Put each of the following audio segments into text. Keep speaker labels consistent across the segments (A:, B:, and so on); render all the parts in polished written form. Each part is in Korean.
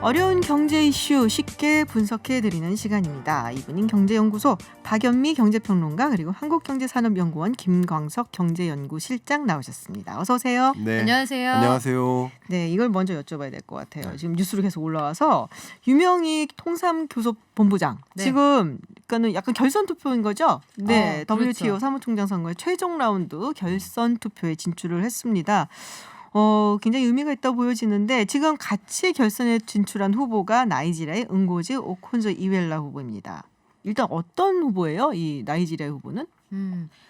A: 어려운 경제 이슈 쉽게 분석해드리는 시간입니다. 이분은 경제연구소 박연미 경제평론가 그리고 한국경제산업연구원 김광석 경제연구실장 나오셨습니다. 어서 오세요.
B: 네.
C: 안녕하세요.
B: 안녕하세요.
A: 네, 이걸 먼저 여쭤봐야 될 것 같아요. 지금 뉴스로 계속 올라와서 유명희 통상교섭본부장
C: 네.
A: 지금 그러니까는 약간 결선 투표인 거죠? 네, WTO
C: 그렇죠.
A: 사무총장 선거의 최종 라운드 결선 투표에 진출을 했습니다. 굉장히 의미가 있다고 보여지는데 지금 같이 결선에 진출한 후보가 나이지리아의 응고지 오콘조 이웰라 후보입니다. 일단 어떤 후보예요? 이 나이지리아 후보는?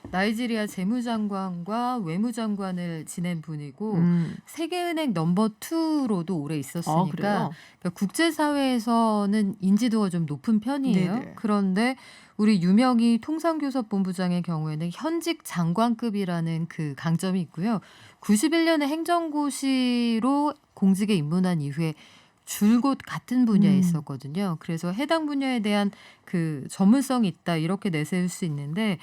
C: 나이지리아 재무장관과 외무장관을 지낸 분이고 세계은행 넘버 2로도 오래 있었으니까
A: 그래요?
C: 그러니까 국제사회에서는 인지도가 좀 높은 편이에요.
A: 네네.
C: 그런데 우리 유명희 통상교섭본부장의 경우에는 현직 장관급이라는 그 강점이 있고요. 91년에 행정고시로 공직에 입문한 이후에 줄곧 같은 분야에 있었거든요. 그래서 해당 분야에 대한 그 전문성이 있다 이렇게 내세울 수 있는데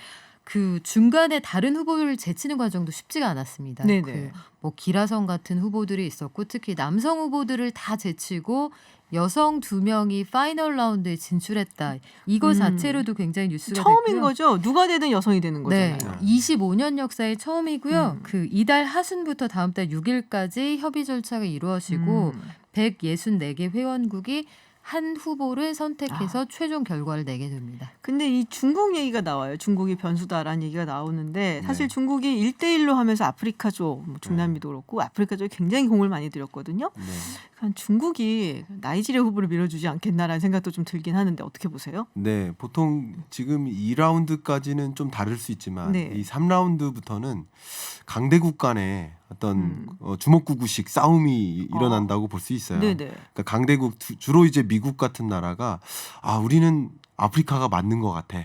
C: 그 중간에 다른 후보를 제치는 과정도 쉽지가 않았습니다.
A: 네네.
C: 뭐 기라성 같은 후보들이 있었고 특히 남성 후보들을 다 제치고 여성 2명이 파이널 라운드에 진출했다. 이거 자체로도 굉장히 뉴스가
A: 처음인
C: 됐고요.
A: 거죠? 누가 되든 여성이 되는
C: 네,
A: 거잖아요.
C: 25년 역사의 처음이고요. 그 이달 하순부터 다음 달 6일까지 협의 절차가 이루어지고 164개 회원국이 한 후보를 선택해서 최종 결과를 내게 됩니다.
A: 근데 이 중국 얘기가 나와요. 중국이 변수다라는 얘기가 나오는데 사실
B: 네.
A: 중국이 1대1로 하면서 아프리카쪽, 중남미도 그렇고 아프리카 쪽에 굉장히 공을 많이 들였거든요.
B: 네.
A: 그러니까 중국이 나이지리아 후보를 밀어주지 않겠나라는 생각도 좀 들긴 하는데 어떻게 보세요?
B: 네, 보통 지금 2라운드까지는 좀 다를 수 있지만
A: 네.
B: 이 3라운드부터는 강대국 간의 어떤 주먹구구식 싸움이 일어난다고 볼 수 있어요.
A: 네네.
B: 그러니까 강대국 주로 이제 미국 같은 나라가 우리는 아프리카가 맞는 것 같아.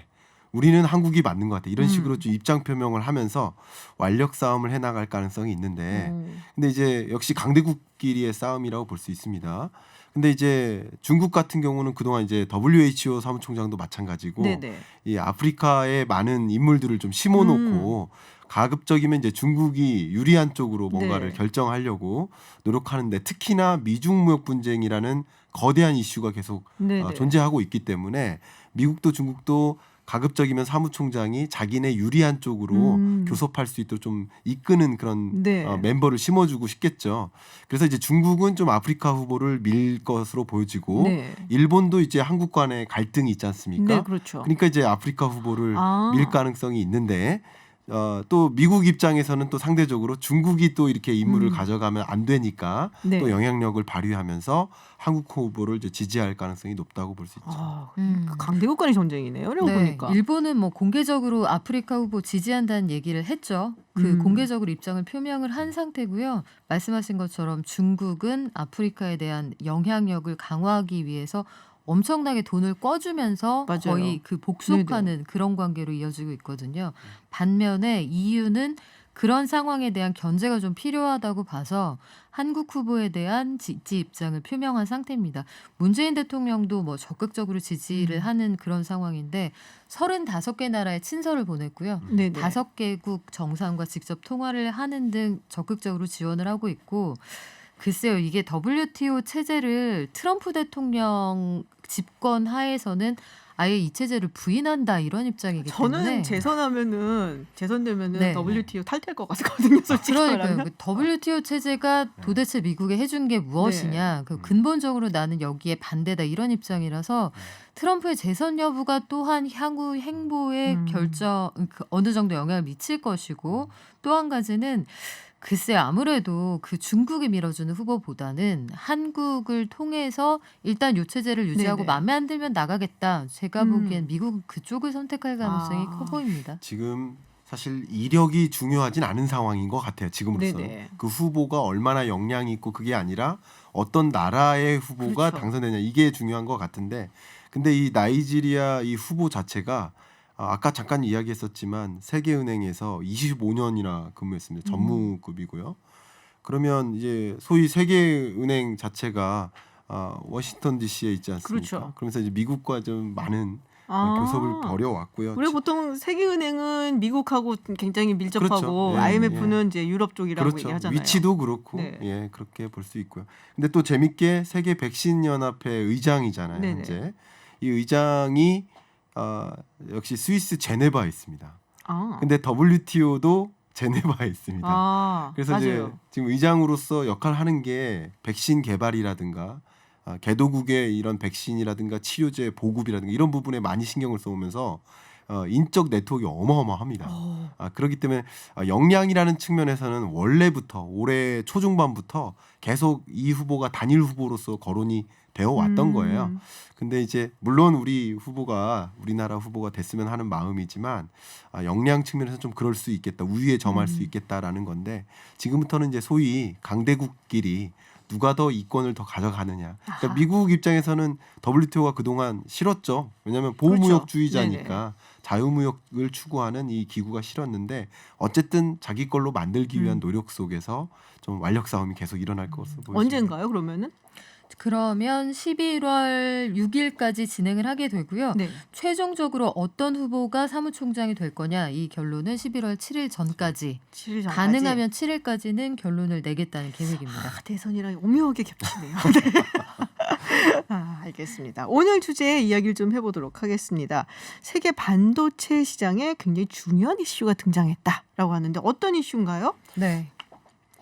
B: 우리는 한국이 맞는 것 같아. 이런 식으로 좀 입장 표명을 하면서 완력 싸움을 해나갈 가능성이 있는데 근데 이제 역시 강대국끼리의 싸움이라고 볼 수 있습니다. 근데 이제 중국 같은 경우는 그동안 이제 WHO 사무총장도 마찬가지고
A: 네네.
B: 이 아프리카에 많은 인물들을 좀 심어놓고 가급적이면 이제 중국이 유리한 쪽으로 뭔가를
A: 네.
B: 결정하려고 노력하는데 특히나 미중 무역 분쟁이라는 거대한 이슈가 계속
A: 네네.
B: 존재하고 있기 때문에 미국도 중국도 가급적이면 사무총장이 자기네 유리한 쪽으로 교섭할 수 있도록 좀 이끄는 그런
A: 네.
B: 멤버를 심어주고 싶겠죠. 그래서 이제 중국은 좀 아프리카 후보를 밀 것으로 보여지고
A: 네.
B: 일본도 이제 한국 간의 갈등이 있지 않습니까?
A: 네, 그렇죠.
B: 그러니까 이제 아프리카 후보를
A: 아.
B: 밀 가능성이 있는데 또 미국 입장에서는 또 상대적으로 중국이 또 이렇게 임무를 가져가면 안 되니까
A: 네.
B: 또 영향력을 발휘하면서 한국 후보를 이제 지지할 가능성이 높다고 볼 수 있죠.
A: 강대국 간의 전쟁이네요. 이러고
C: 네,
A: 보니까.
C: 일본은 뭐 공개적으로 아프리카 후보 지지한다는 얘기를 했죠. 그 공개적으로 입장을 표명을 한 상태고요. 말씀하신 것처럼 중국은 아프리카에 대한 영향력을 강화하기 위해서 엄청나게 돈을 꿔주면서
A: 맞아요.
C: 거의 그 복속하는 그런 관계로 이어지고 있거든요. 반면에 EU는 그런 상황에 대한 견제가 좀 필요하다고 봐서 한국 후보에 대한 지지 입장을 표명한 상태입니다. 문재인 대통령도 뭐 적극적으로 지지를 하는 그런 상황인데 35개 나라에 친서를 보냈고요.
A: 네네.
C: 5개국 정상과 직접 통화를 하는 등 적극적으로 지원을 하고 있고 글쎄요. 이게 WTO 체제를 트럼프 대통령 집권 하에서는 아예 이 체제를 부인한다 이런 입장이기 때문에
A: 저는 재선되면은
C: 네.
A: WTO 탈퇴할 것 같거든요. 솔직히
C: 그러니까요.
A: 말하면.
C: 그 WTO 체제가 도대체 미국에 해준 게 무엇이냐. 그 근본적으로 나는 여기에 반대다 이런 입장이라서 트럼프의 재선 여부가 또한 향후 행보에 어느 정도 영향을 미칠 것이고 또 한 가지는 글쎄 아무래도 그 중국이 밀어주는 후보보다는 한국을 통해서 일단 요 체제를 유지하고
A: 네네.
C: 마음에 안 들면 나가겠다. 제가 보기엔 미국은 그쪽을 선택할 가능성이 커 보입니다.
B: 지금 사실 이력이 중요하진 않은 상황인 것 같아요. 지금으로서는.
A: 네네.
B: 그 후보가 얼마나 역량이 있고 그게 아니라 어떤 나라의 후보가
A: 그렇죠.
B: 당선되냐 이게 중요한 것 같은데 근데 이 나이지리아 이 후보 자체가 아까 잠깐 이야기했었지만 세계은행에서 25년이나 근무했습니다. 전무급이고요. 그러면 이제 소위 세계은행 자체가 워싱턴 DC에 있지 않습니까?
A: 그렇죠.
B: 그러면서 이제 미국과 좀 많은 교섭을 벌여왔고요.
A: 우리 보통 세계은행은 미국하고 굉장히 밀접하고
B: 그렇죠. 예,
A: IMF는 이제 유럽 쪽이라고
B: 그렇죠.
A: 얘기하잖아요.
B: 위치도 그렇고
A: 네.
B: 예 그렇게 볼 수 있고요. 근데 또 재밌게 세계 백신 연합회 의장이잖아요.
A: 네네.
B: 현재 이 의장이 역시 스위스 제네바에 있습니다.
A: 아,
B: 근데 WTO도 제네바에 있습니다. 그래서 이제
A: 맞아요.
B: 지금 의장으로서 역할을 하는 게 백신 개발이라든가 개도국의 이런 백신이라든가 치료제 보급이라든가 이런 부분에 많이 신경을 써오면서 인적 네트워크가 어마어마합니다. 그렇기 때문에 역량이라는 측면에서는 원래부터 올해 초중반부터 계속 이 후보가 단일 후보로서 거론이 되어 왔던 거예요. 근데 이제 물론 우리나라 후보가 됐으면 하는 마음이지만 역량 측면에서 좀 그럴 수 있겠다, 우위에 점할 수 있겠다라는 건데 지금부터는 이제 소위 강대국끼리 누가 더 이권을 더 가져가느냐. 그러니까
A: 아하.
B: 미국 입장에서는 WTO가 그동안 싫었죠. 왜냐하면 보호무역주의자니까 자유무역을 추구하는 이 기구가 싫었는데 어쨌든 자기 걸로 만들기 위한 노력 속에서 좀 완력 싸움이 계속 일어날 것으로 보입니다.
A: 언젠가요? 그러면은?
C: 그러면 11월 6일까지 진행을 하게 되고요.
A: 네.
C: 최종적으로 어떤 후보가 사무총장이 될 거냐 이 결론은 11월 7일 전까지
A: 7일 전까지.
C: 가능하면 7일까지는 결론을 내겠다는 계획입니다.
A: 대선이랑 오묘하게 겹치네요. 네. 알겠습니다. 오늘 주제 이야기를 좀 해보도록 하겠습니다. 세계 반도체 시장에 굉장히 중요한 이슈가 등장했다라고 하는데 어떤 이슈인가요?
C: 네.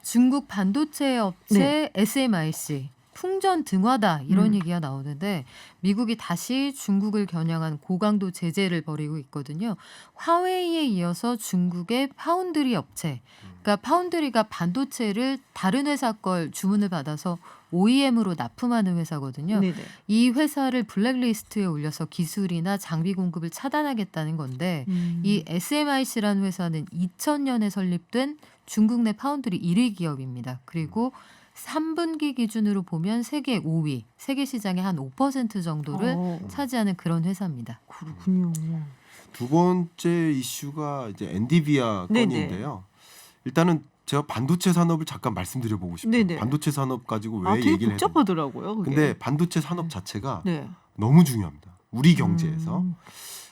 C: 중국 반도체 업체 SMIC 풍전 등화다 이런 얘기가 나오는데 미국이 다시 중국을 겨냥한 고강도 제재를 벌이고 있거든요. 화웨이에 이어서 중국의 파운드리 업체, 그러니까 파운드리가 반도체를 다른 회사 걸 주문을 받아서 OEM으로 납품하는 회사거든요.
A: 네네.
C: 이 회사를 블랙리스트에 올려서 기술이나 장비 공급을 차단하겠다는 건데 이 SMIC라는 회사는 2000년에 설립된 중국 내 파운드리 1위 기업입니다. 그리고 3분기 기준으로 보면 세계 5위, 세계 시장의 한 5% 정도를 차지하는 그런 회사입니다.
A: 그렇군요.
B: 두 번째 이슈가 이제 엔디비아
A: 네네.
B: 건인데요. 일단은 제가 반도체 산업을 잠깐 말씀드려보고 싶어요.
A: 네네.
B: 반도체 산업 가지고 왜
A: 되게
B: 얘기를 해야 되는지.
A: 복잡하더라고요. 그게.
B: 근데 반도체 산업 자체가
A: 네.
B: 너무 중요합니다. 우리 경제에서.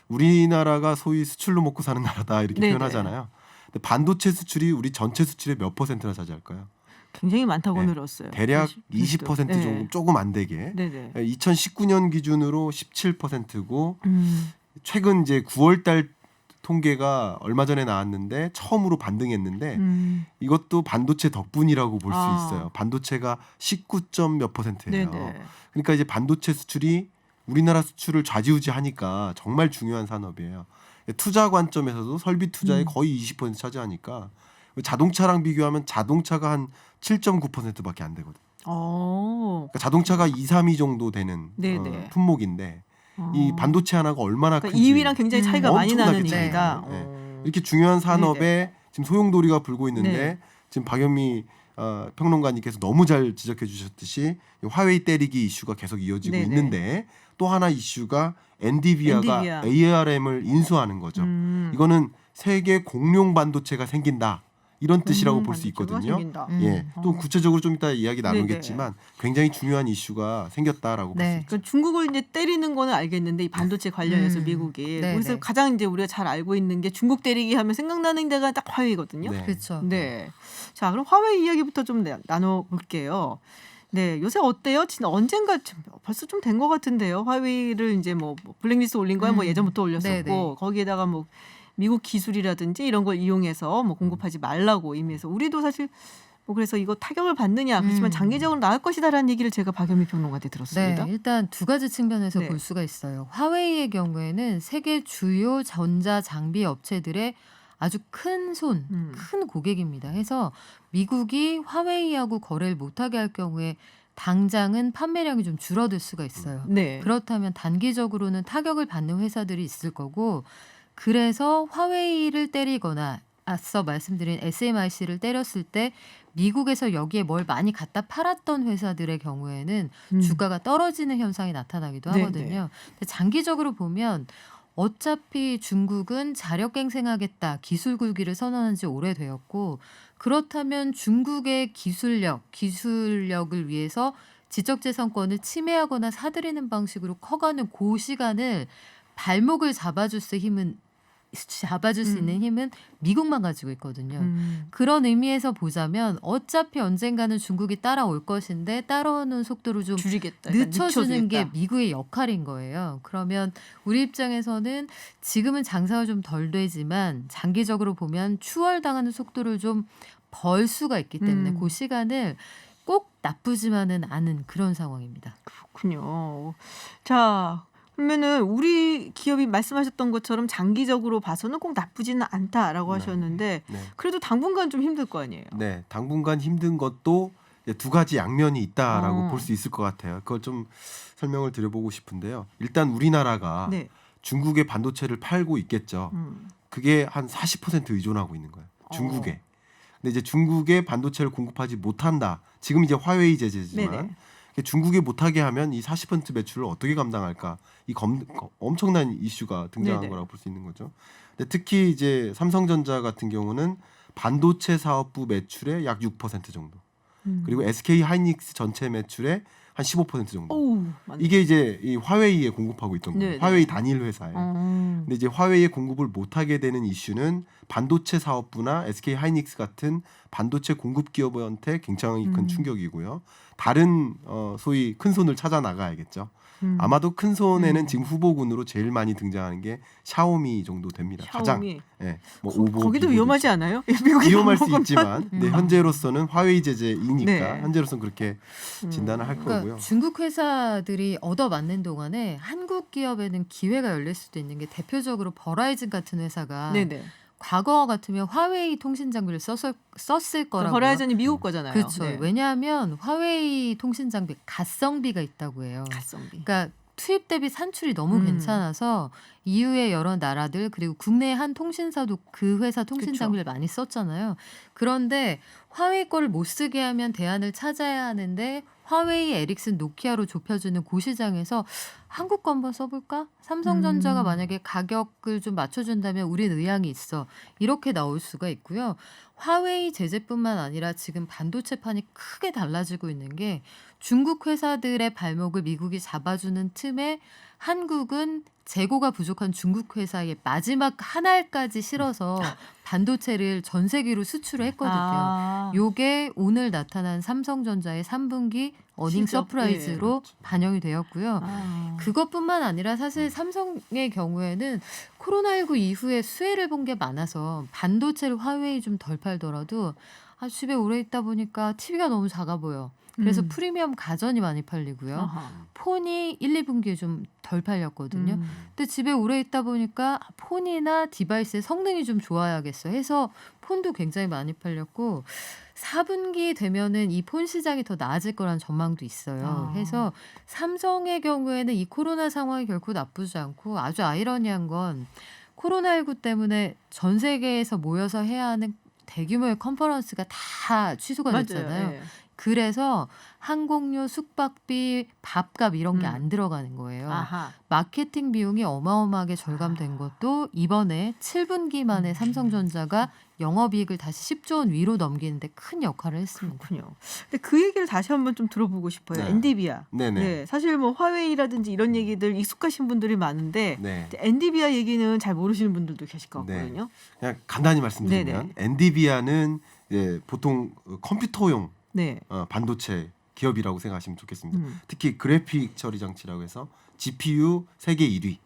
B: 우리나라가 소위 수출로 먹고 사는 나라다 이렇게
A: 네네.
B: 표현하잖아요. 근데 반도체 수출이 우리 전체 수출의 몇 퍼센트나 차지할까요?
A: 굉장히 많다고
B: 네.
A: 늘었어요.
B: 대략 20%
A: 네.
B: 정도 조금 안 되게.
A: 네네.
B: 2019년 기준으로 17%고
A: 음.
B: 최근 이제 9월 달 통계가 얼마 전에 나왔는데 처음으로 반등했는데 이것도 반도체 덕분이라고 볼 수 있어요. 반도체가 19점 몇 %예요.
A: 네네.
B: 그러니까 이제 반도체 수출이 우리나라 수출을 좌지우지하니까 정말 중요한 산업이에요. 투자 관점에서도 설비 투자의 거의 20% 차지하니까 자동차랑 비교하면 자동차가 한 7.9%밖에 안 되거든요. 그러니까 자동차가 2, 3위 정도 되는
A: 네네.
B: 품목인데 이 반도체 하나가 얼마나
A: 그러니까
B: 큰지
A: 2위랑 굉장히 차이가 많이 나는
B: 엄청나게
A: 얘기다.
B: 차이가 나요. 이렇게 중요한 산업에 지금 소용돌이가 불고 있는데
A: 네.
B: 지금 박연미 평론가님께서 너무 잘 지적해 주셨듯이 이 화웨이 때리기 이슈가 계속 이어지고
A: 네네.
B: 있는데 또 하나 이슈가 엔디비아가
A: 엔디비아.
B: ARM을 인수하는 거죠. 이거는 세계 공룡 반도체가 생긴다. 이런 뜻이라고 볼 수 있거든요. 예, 또 구체적으로 좀 이따 이야기 나누겠지만 굉장히 중요한 이슈가 생겼다라고 볼 수 있죠.
A: 그러니까 중국을 이제 때리는 거는 알겠는데 이 반도체 관련해서 미국이
C: 네네.
A: 그래서 가장 이제 우리가 잘 알고 있는 게 중국 때리기 하면 생각나는 데가 딱 화웨이거든요.
B: 네.
C: 그렇죠.
A: 네. 자, 그럼 화웨이 이야기부터 좀 나눠 볼게요. 네, 요새 어때요? 진짜 언젠가 벌써 좀 된 것 같은데요. 화웨이를 이제 뭐 블랙리스트 올린 거야 뭐 예전부터 올렸었고
C: 네네.
A: 거기에다가 뭐 미국 기술이라든지 이런 걸 이용해서 뭐 공급하지 말라고 의미해서 우리도 사실 뭐 그래서 이거 타격을 받느냐 그렇지만 장기적으로 나을 것이다라는 얘기를 제가 박연미 평론가한테 들었습니다.
C: 네, 일단 두 가지 측면에서
A: 네.
C: 볼 수가 있어요. 화웨이의 경우에는 세계 주요 전자 장비 업체들의 아주 큰 큰 고객입니다. 해서 미국이 화웨이하고 거래를 못하게 할 경우에 당장은 판매량이 좀 줄어들 수가 있어요.
A: 네.
C: 그렇다면 단기적으로는 타격을 받는 회사들이 있을 거고 그래서 화웨이를 때리거나 앞서 말씀드린 SMIC를 때렸을 때 미국에서 여기에 뭘 많이 갖다 팔았던 회사들의 경우에는 주가가 떨어지는 현상이 나타나기도
A: 네네.
C: 하거든요. 근데 장기적으로 보면 어차피 중국은 자력갱생하겠다 기술 굴기를 선언한 지 오래되었고 그렇다면 중국의 기술력을 위해서 지적재산권을 침해하거나 사들이는 방식으로 커가는 그 시간을 발목을 잡아줄 수 있는 힘은 미국만 가지고 있거든요. 그런 의미에서 보자면 어차피 언젠가는 중국이 따라올 것인데 따라오는 속도를 좀
A: 줄이겠다.
C: 늦춰주는 게
A: 늦춰주겠다.
C: 미국의 역할인 거예요. 그러면 우리 입장에서는 지금은 장사가 좀 덜 되지만 장기적으로 보면 추월당하는 속도를 좀 벌 수가 있기 때문에 그 시간을 꼭 나쁘지만은 않은 그런 상황입니다.
A: 그렇군요. 자, 그러면은 우리 기업이 말씀하셨던 것처럼 장기적으로 봐서는 꼭 나쁘지는 않다라고
B: 네.
A: 하셨는데
B: 네.
A: 그래도 당분간 좀 힘들 거 아니에요.
B: 네, 당분간 힘든 것도 이제 두 가지 양면이 있다라고
A: 어.
B: 볼 수 있을 것 같아요. 그걸 좀 설명을 드려보고 싶은데요. 일단 우리나라가
A: 네.
B: 중국에 반도체를 팔고 있겠죠. 그게 한 40% 의존하고 있는 거예요. 중국에. 근데 이제 중국에 반도체를 공급하지 못한다. 지금 이제 화웨이 제재지만
A: 네네.
B: 중국에 못하게 하면 이 40% 매출을 어떻게 감당할까? 이 엄청난 이슈가 등장한
A: 네네.
B: 거라고 볼 수 있는 거죠. 근데 특히 이제 삼성전자 같은 경우는 반도체 사업부 매출의 약 6% 정도. 그리고 SK 하이닉스 전체 매출의 한 15% 정도.
A: 오우, 맞네.
B: 이게 이제 이 화웨이에 공급하고 있던 거예요.
A: 네네.
B: 화웨이 단일 회사에.
A: 어.
B: 근데 이제 화웨이에 공급을 못하게 되는 이슈는 반도체 사업부나 SK 하이닉스 같은 반도체 공급 기업한테 굉장히 큰 충격이고요. 다른 소위 큰 손을 찾아 나가야겠죠. 아마도 큰 손에는 지금 후보군으로 제일 많이 등장하는 게 샤오미 정도 됩니다. 가장.
A: 샤오미.
B: 예. 뭐
A: 거기도
B: 비보도
A: 위험하지
B: 있죠.
A: 않아요? 미국이
B: 위험할 수
A: 먹으면?
B: 있지만 네, 현재로서는 화웨이 제재이니까
A: 네.
B: 현재로서는 그렇게 진단을 할
C: 그러니까
B: 거고요.
C: 중국 회사들이 얻어맞는 동안에 한국 기업에는 기회가 열릴 수도 있는 게 대표적으로 버라이즌 같은 회사가
A: 네네.
C: 과거 같으면 화웨이 통신 장비를 썼을 거라고요.
A: 버라이즌이 미국 거잖아요.
C: 그렇죠.
A: 네.
C: 왜냐하면 화웨이 통신 장비 가성비가 있다고 해요.
A: 가성비.
C: 그러니까 투입 대비 산출이 너무 괜찮아서 EU의 여러 나라들 그리고 국내 한 통신사도 그 회사 통신
A: 그쵸.
C: 장비를 많이 썼잖아요. 그런데 화웨이 거를 못 쓰게 하면 대안을 찾아야 하는데 화웨이, 에릭슨, 노키아로 좁혀주는 그 시장에서 한국 거 한번 써볼까? 삼성전자가 만약에 가격을 좀 맞춰준다면 우린 의향이 있어. 이렇게 나올 수가 있고요. 화웨이 제재뿐만 아니라 지금 반도체판이 크게 달라지고 있는 게 중국 회사들의 발목을 미국이 잡아주는 틈에 한국은 재고가 부족한 중국 회사에 마지막 한 알까지 실어서 반도체를 전 세계로 수출을 했거든요.
A: 아.
C: 요게 오늘 나타난 삼성전자의 3분기 어닝
A: 실적,
C: 서프라이즈로 반영이 되었고요.
A: 아.
C: 그것뿐만 아니라 사실 삼성의 경우에는 코로나19 이후에 수혜를 본 게 많아서 반도체를 화웨이 좀 덜 팔더라도 집에 오래 있다 보니까 TV가 너무 작아 보여. 그래서 프리미엄 가전이 많이 팔리고요.
A: 아하.
C: 폰이 1, 2분기에 좀 덜 팔렸거든요. 근데 집에 오래 있다 보니까 폰이나 디바이스의 성능이 좀 좋아야겠어 해서 폰도 굉장히 많이 팔렸고 4분기 되면은 이 폰 시장이 더 나아질 거라는 전망도 있어요.
A: 아.
C: 해서 삼성의 경우에는 이 코로나 상황이 결코 나쁘지 않고 아주 아이러니한 건 코로나19 때문에 전 세계에서 모여서 해야 하는 대규모의 컨퍼런스가 다 취소가
A: 맞아요.
C: 됐잖아요.
A: 예.
C: 그래서 항공료, 숙박비, 밥값 이런 게 안 들어가는 거예요.
A: 아하.
C: 마케팅 비용이 어마어마하게 절감된 것도 이번에 7분기 만에 삼성전자가 영업이익을 다시 10조 원 위로 넘기는데 큰 역할을 했습니다.
A: 그렇군요. 근데 그 얘기를 다시 한번 좀 들어보고 싶어요.
B: 네.
A: 엔디비아.
B: 네네.
A: 네, 사실 뭐 화웨이라든지 이런 얘기들 익숙하신 분들이 많은데
B: 네.
A: 엔디비아 얘기는 잘 모르시는 분들도 계실 것
B: 네.
A: 같거든요.
B: 그냥 간단히 말씀드리면 엔디비아는 이제 보통 컴퓨터용
A: 네.
B: 반도체 기업이라고 생각하시면 좋겠습니다.
A: 음.
B: 특히 그래픽 처리 장치라고 해서 GPU 세계 1위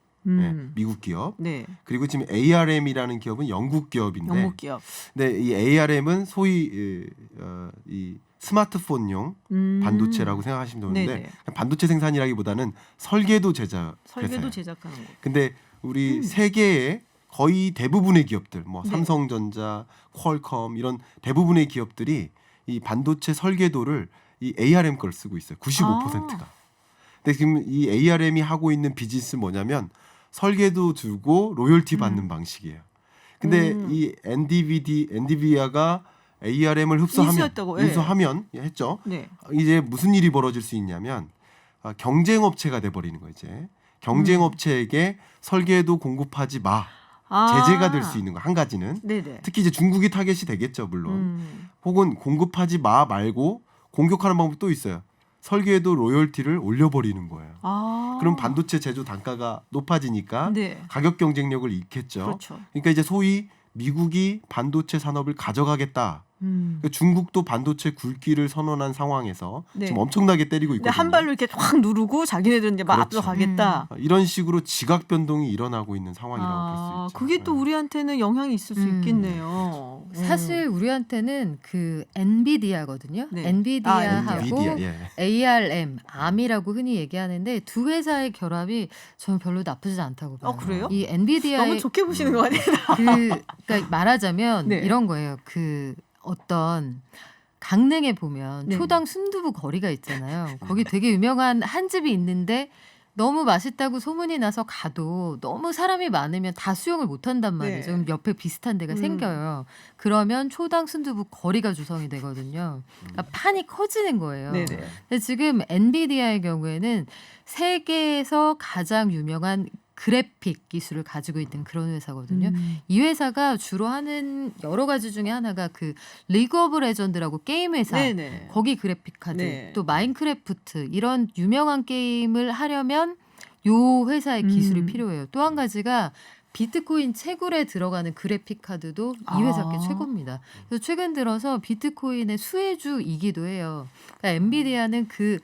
B: 미국 기업.
A: 네.
B: 그리고 지금 ARM이라는 기업은 영국 기업인데,
A: 영국 기업.
B: 네, 이 ARM은 소위 이 스마트폰용 반도체라고 생각하시면 되는데
A: 네네.
B: 반도체 생산이라기보다는 설계도 제작
A: 설계도
B: 회사예요.
A: 제작하는 거.
B: 근데 우리 세계의 거의 대부분의 기업들, 뭐
A: 네.
B: 삼성전자, 퀄컴 이런 대부분의 기업들이 이 반도체 설계도를 이 ARM 걸 쓰고 있어요. 95%가. 근데 지금 이 ARM이 하고 있는 비즈니스 뭐냐면 설계도 주고 로열티 받는 방식이에요. 근데 이 엔디비아가 ARM을
A: 인수했다고, 예.
B: 인수하면 했죠.
A: 네.
B: 이제 무슨 일이 벌어질 수 있냐면 경쟁 업체가 돼 버리는 거예요, 이제. 경쟁 업체에게 설계도 공급하지 마. 제재가 될 수 있는 거 한 가지는.
A: 네네.
B: 특히 이제 중국이 타겟이 되겠죠, 물론. 혹은 공급하지 마 말고 공격하는 방법도 또 있어요. 설계도 로열티를 올려버리는 거예요. 그럼 반도체 제조 단가가 높아지니까
A: 네.
B: 가격 경쟁력을 잃겠죠.
A: 그렇죠.
B: 그러니까 이제 소위 미국이 반도체 산업을 가져가겠다. 그러니까 중국도 반도체 굵기를 선언한 상황에서
A: 네.
B: 지금 엄청나게 때리고
A: 근데
B: 있거든요.
A: 한 발로 이렇게 확 누르고 자기네들은 이제 막
B: 그렇죠.
A: 앞으로 가겠다.
B: 이런 식으로 지각 변동이 일어나고 있는 상황이라고 볼 수 있죠.
A: 그게 또
B: 네.
A: 우리한테는 영향이 있을 수
C: 음.
A: 있겠네요.
C: 사실 우리한테는 그 엔비디아거든요.
A: 네.
C: 엔비디아하고
B: 엔비디아, 예.
C: ARM, ARM이라고 흔히 얘기하는데 두 회사의 결합이 저는 별로 나쁘지 않다고 봐요.
A: 그래요?
C: 이
A: 너무
C: 엔비디아의
A: 좋게 보시는 거 아니에요?
C: 그러니까 말하자면
A: 네.
C: 이런 거예요. 그 어떤 강릉에 보면
A: 네.
C: 초당 순두부 거리가 있잖아요. 거기 되게 유명한 한 집이 있는데 너무 맛있다고 소문이 나서 가도 너무 사람이 많으면 다 수용을 못 한단 말이죠.
A: 네.
C: 그럼 옆에 비슷한 데가 생겨요. 그러면 초당 순두부 거리가 조성이 되거든요. 그러니까 판이 커지는 거예요.
A: 네네.
C: 근데 지금 엔비디아의 경우에는 세계에서 가장 유명한 그래픽 기술을 가지고 있는 그런 회사거든요. 이 회사가 주로 하는 여러 가지 중에 하나가 그 리그 오브 레전드라고 게임 회사.
A: 네네.
C: 거기 그래픽 카드,
A: 네.
C: 또 마인크래프트 이런 유명한 게임을 하려면 요 회사의 기술이 필요해요. 또 한 가지가 비트코인 채굴에 들어가는 그래픽 카드도 이 회사 게 최고입니다. 그래서 최근 들어서 비트코인의 수혜주이기도 해요. 그러니까 엔비디아는 그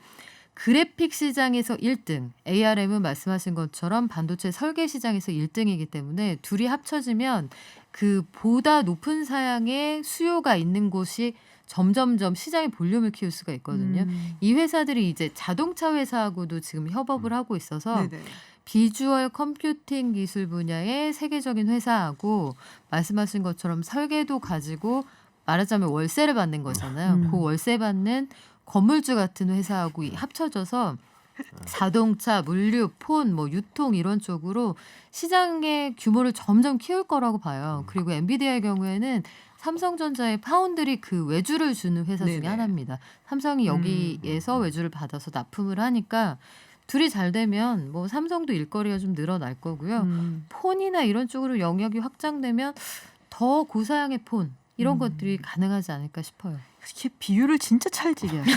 C: 그래픽 시장에서 1등, ARM은 말씀하신 것처럼 반도체 설계 시장에서 1등이기 때문에 둘이 합쳐지면 그 보다 높은 사양의 수요가 있는 곳이 점점점 시장의 볼륨을 키울 수가 있거든요. 이 회사들이 이제 자동차 회사하고도 지금 협업을 하고 있어서
A: 네네.
C: 비주얼 컴퓨팅 기술 분야의 세계적인 회사하고 말씀하신 것처럼 설계도 가지고 말하자면 월세를 받는 거잖아요. 그 월세 받는 건물주 같은 회사하고 합쳐져서 자동차, 물류, 폰, 뭐 유통 이런 쪽으로 시장의 규모를 점점 키울 거라고 봐요. 그리고 엔비디아의 경우에는 삼성전자의 파운드리 그 외주를 주는 회사 중에
A: 네네.
C: 하나입니다. 삼성이 여기에서 외주를 받아서 납품을 하니까 둘이 잘 되면 뭐 삼성도 일거리가 좀 늘어날 거고요. 폰이나 이런 쪽으로 영역이 확장되면 더 고사양의 폰 이런 것들이 가능하지 않을까 싶어요.
A: 이렇게 비유를 진짜 찰지게 하세요.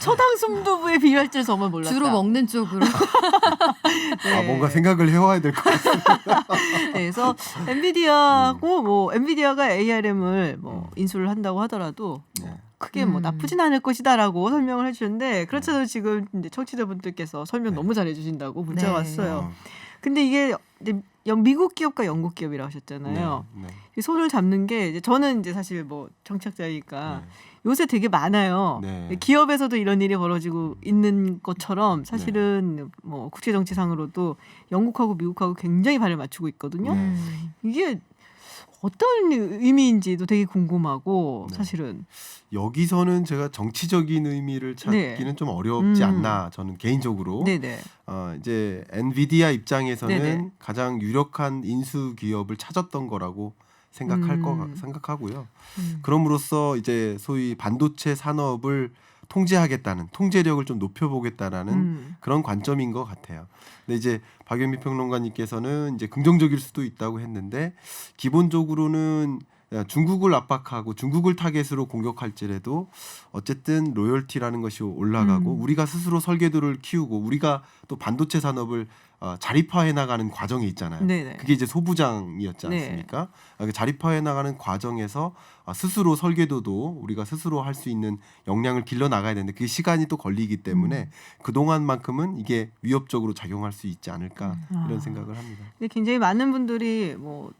A: 초당 순두부에 비유할 줄 정말 몰랐다.
C: 주로 먹는 쪽으로.
A: 네.
B: 뭔가 생각을 해와야 될 것 같습니다.
A: 네, 그래서 엔비디아하고 뭐 엔비디아가 ARM을 뭐 인수를 한다고 하더라도 뭐 크게 뭐 나쁘진 않을 것이다라고 설명을 해주셨는데 그렇잖아요. 지금 이제 청취자분들께서 설명 너무 잘해주신다고 문자가
C: 네.
A: 왔어요. 근데 이게 이제 미국 기업과 영국 기업이라고 하셨잖아요.
B: 네.
A: 이 손을 잡는 게 이제 저는 이제 사실 뭐 정치학자니까
B: 네.
A: 요새 되게 많아요.
B: 네.
A: 기업에서도 이런 일이 벌어지고 있는 것처럼 사실은 뭐 국제 정치상으로도 영국하고 미국하고 굉장히 발을 맞추고 있거든요.
B: 네.
A: 이게 어떤 의미인지도 되게 궁금하고
B: 네.
A: 사실은
B: 여기서는 제가 정치적인 의미를 찾기는
A: 네.
B: 좀 어렵지 않나 저는 개인적으로
A: 네네.
B: 이제 엔비디아 입장에서는
A: 네네.
B: 가장 유력한 인수 기업을 찾았던 거라고 생각하고요. 그럼으로써 이제 소위 반도체 산업을 통제하겠다는 통제력을 좀 높여보겠다라는 그런 관점인 것 같아요. 근데 이제 박연미 평론가님께서는 이제 긍정적일 수도 있다고 했는데 기본적으로는 중국을 압박하고 중국을 타겟으로 공격할지라도 어쨌든 로열티라는 것이 올라가고 우리가 스스로 설계도를 키우고 우리가 또 반도체 산업을 자립화해 나가는 과정이 있잖아요.
A: 네네.
B: 그게 이제 소부장이었지
A: 네.
B: 않습니까? 그 자립화해 나가는 과정에서 스스로 설계도도 우리가 스스로 할 수 있는 역량을 길러 나가야 되는데 그게 시간이 또 걸리기 때문에 그 동안만큼은 이게 위협적으로 작용할 수 있지 않을까 이런 생각을 합니다.
A: 근데 굉장히 많은 분들이 뭐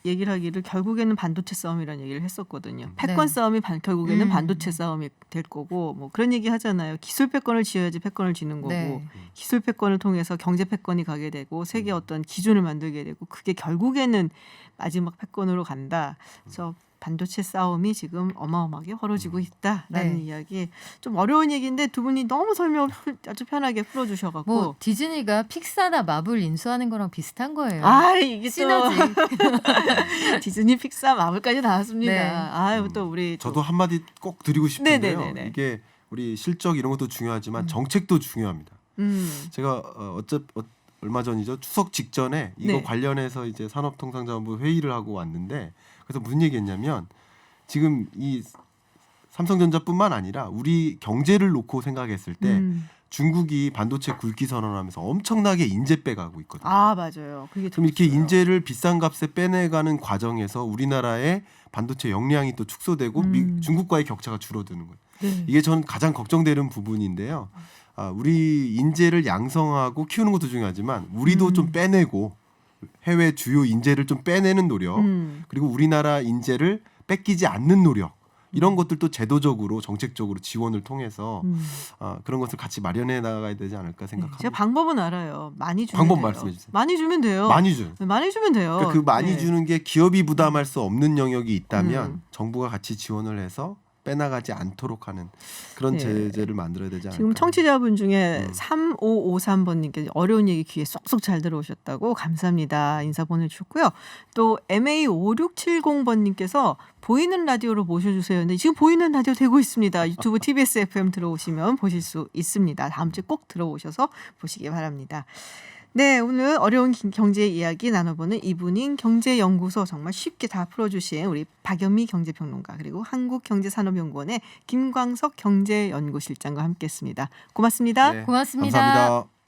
A: 얘기를 하기를 결국에는 반도체 싸움이라는 얘기를 했었거든요. 패권
C: 네.
A: 싸움이 결국에는 반도체 싸움이 될 거고 뭐 그런 얘기 하잖아요. 기술 패권을 쥐어야지 패권을 쥐는 거고
C: 네.
A: 기술 패권을 통해서 경제 패권이 가게 되고 세계 어떤 기준을 만들게 되고 그게 결국에는 마지막 패권으로 간다. 그래서 반도체 싸움이 지금 어마어마하게 벌어지고 있다라는
C: 네.
A: 이야기. 좀 어려운 얘기인데 두 분이 너무 설명을 아주 편하게 풀어주셔갖고
C: 뭐 디즈니가 픽사나 마블 인수하는 거랑 비슷한 거예요.
A: 이게 또
C: 시너지.
A: 디즈니 픽사 마블까지 나왔습니다.
C: 네.
A: 아유 또 우리 또
B: 저도 한마디 꼭 드리고 싶은데요.
A: 네네네네.
B: 이게 우리 실적 이런 것도 중요하지만 정책도 중요합니다. 제가 얼마 전이죠. 추석 직전에 이거
A: 네.
B: 관련해서 이제 산업통상자원부 회의를 하고 왔는데 그래서 무슨 얘기했냐면 지금 이 삼성전자뿐만 아니라 우리 경제를 놓고 생각했을 때
A: 음.
B: 중국이 반도체 굵기 선언하면서 엄청나게 인재 빼가고 있거든요.
A: 아 맞아요. 그게
B: 그럼 이렇게
A: 들었어요.
B: 인재를 비싼 값에 빼내가는 과정에서 우리나라의 반도체 역량이 또 축소되고 중국과의 격차가 줄어드는 거예요.
A: 네.
B: 이게 저는 가장 걱정되는 부분인데요. 우리 인재를 양성하고 키우는 것도 중요하지만 우리도 좀 빼내고 해외 주요 인재를 좀 빼내는 노력 그리고 우리나라 인재를 뺏기지 않는 노력 이런 것들도 제도적으로 정책적으로 지원을 통해서 그런 것을 같이 마련해 나가야 되지 않을까
A: 네,
B: 생각합니다.
A: 제가 방법은 알아요. 많이 주면
B: 방법
A: 돼요.
B: 말씀해 주세요.
A: 많이 주면 돼요.
B: 많이 줘.
A: 많이 주면 돼요.
B: 그러니까 그 많이
A: 네.
B: 주는 게 기업이 부담할 수 없는 영역이 있다면 정부가 같이 지원을 해서 빼나가지 않도록 하는 그런
A: 네.
B: 제재를 만들어야 되지 않을까.
A: 지금 청취자분 중에 3553번님께 어려운 얘기 귀에 쏙쏙 잘 들어오셨다고 감사합니다. 인사 보내주셨고요. 또 MA5670번님께서 보이는 라디오로 모셔주세요. 근데 지금 보이는 라디오 되고 있습니다. 유튜브 TBS FM 들어오시면 보실 수 있습니다. 다음 주에 꼭 들어오셔서 보시기 바랍니다. 네, 오늘 어려운 경제 이야기 나눠보는 이분인 경제연구소 정말 쉽게 다 풀어주신 우리 박연미 경제평론가 그리고 한국경제산업연구원의 김광석 경제연구실장과 함께했습니다. 고맙습니다.
B: 네,
C: 고맙습니다.
B: 감사합니다.